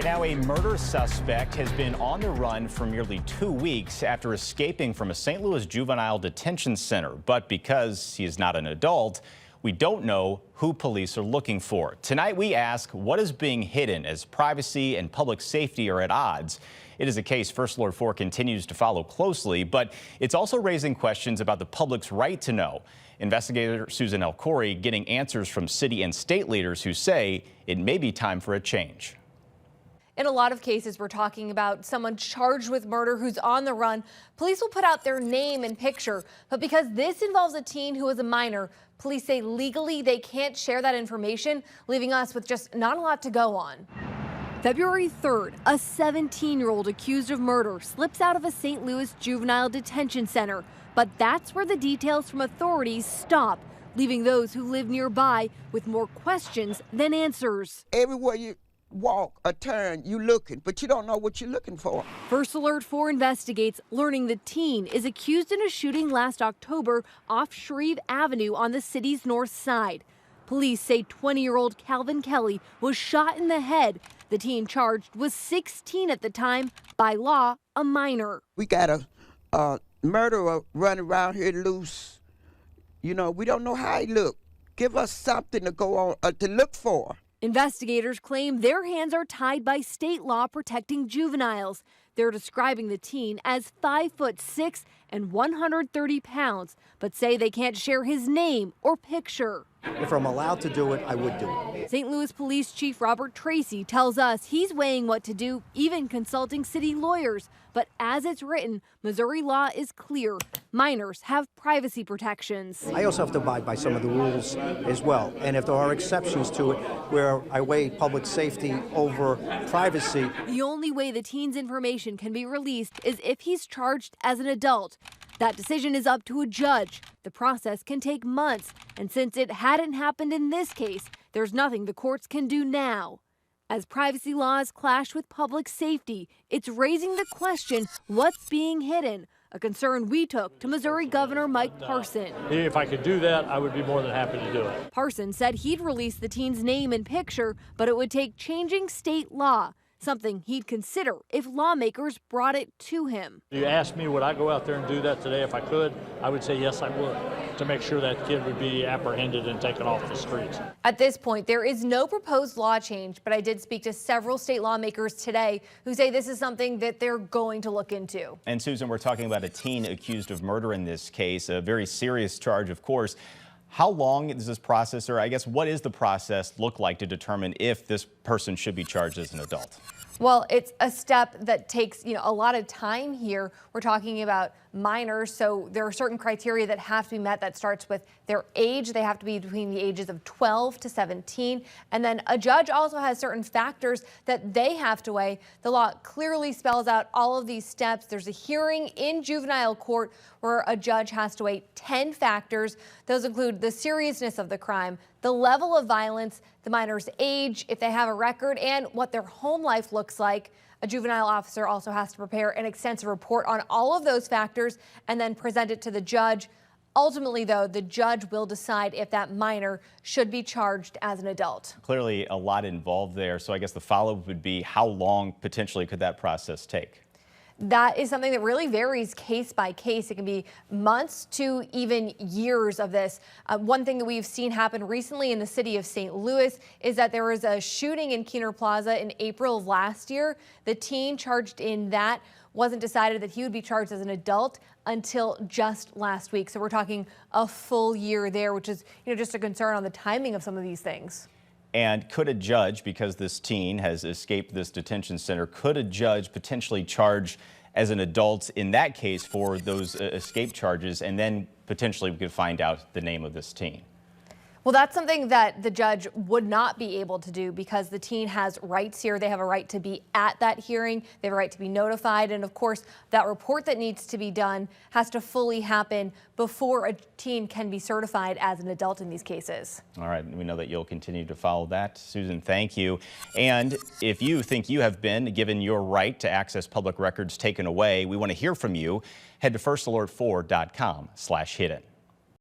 now, a murder suspect has been on the run for nearly 2 weeks after escaping from a St. Louis juvenile detention center. But because he is not an adult, we don't know who police are looking for. Tonight, we ask what is being hidden as privacy and public safety are at odds. It is a case First Alert 4 continues to follow closely, but it's also raising questions about the public's right to know. Investigator Susan El-Khoury getting answers from city and state leaders who say it may be time for a change. In a lot of cases, we're talking about someone charged with murder who's on the run. Police will put out their name and picture, but because this involves a teen who is a minor, police say legally they can't share that information, leaving us with just not a lot to go on. February 3rd, a 17-year-old accused of murder slips out of a St. Louis juvenile detention center, but that's where the details from authorities stop, leaving those who live nearby with more questions than answers. Everywhere you walk or turn, you looking, but you don't know what you're looking for. First Alert 4 investigates, learning the teen is accused in a shooting last October off Shreve Avenue on the city's north side. Police say 20-year-old Calvin Kelly was shot in the head. The teen charged was 16 at the time, by law, a minor. We got a murderer running around here loose. You know, we don't know how he look. Give us something to go on, to look for. Investigators claim their hands are tied by state law protecting juveniles. They're describing the teen as 5'6" and 130 pounds, but say they can't share his name or picture. If I'm allowed to do it, I would do it. St. Louis Police Chief Robert Tracy tells us he's weighing what to do, even consulting city lawyers. But as it's written, Missouri law is clear. Minors have privacy protections. I also have to abide by some of the rules as well. And if there are exceptions to it where I weigh public safety over privacy. The only way the teen's information can be released is if he's charged as an adult. That decision is up to a judge. The process can take months, and since it hadn't happened in this case, there's nothing the courts can do now. As privacy laws clash with public safety, it's raising the question, what's being hidden? A concern we took to Missouri Governor Mike Parson. If I could do that, I would be more than happy to do it. Parson said he'd release the teen's name and picture, but it would take changing state law. Something he'd consider if lawmakers brought it to him. You asked me, would I go out there and do that today if I could? I would say yes, I would, to make sure that kid would be apprehended and taken off the streets. At this point, there is no proposed law change, but I did speak to several state lawmakers today who say this is something that they're going to look into. And Susan, we're talking about a teen accused of murder in this case, a very serious charge, of course. How long is this process, or I guess what is the process look like to determine if this person should be charged as an adult? Well, it's a step that takes, a lot of time here. We're talking about minors, so there are certain criteria that have to be met. That starts with their age. They have to be between the ages of 12 to 17. And then a judge also has certain factors that they have to weigh. The law clearly spells out all of these steps. There's a hearing in juvenile court where a judge has to weigh 10 factors. Those include the seriousness of the crime, the level of violence, the minor's age, if they have a record, and what their home life looks like. A juvenile officer also has to prepare an extensive report on all of those factors and then present it to the judge. Ultimately, though, the judge will decide if that minor should be charged as an adult. Clearly a lot involved there. So I guess the follow-up would be how long potentially could that process take? That is something that really varies case by case. It can be months to even years of this. One thing that we've seen happen recently in the city of St. Louis is that there was a shooting in Keener Plaza in April of last year. The teen charged in that wasn't decided that he would be charged as an adult until just last week. So we're talking a full year there, which is just a concern on the timing of some of these things. And could a judge, because this teen has escaped this detention center, could a judge potentially charge as an adult in that case for those escape charges, and then potentially we could find out the name of this teen? Well, that's something that the judge would not be able to do because the teen has rights here. They have a right to be at that hearing. They have a right to be notified. And of course, that report that needs to be done has to fully happen before a teen can be certified as an adult in these cases. All right. We know that you'll continue to follow that. Susan, thank you. And if you think you have been given your right to access public records taken away, we want to hear from you. Head to firstalert4.com/hidden.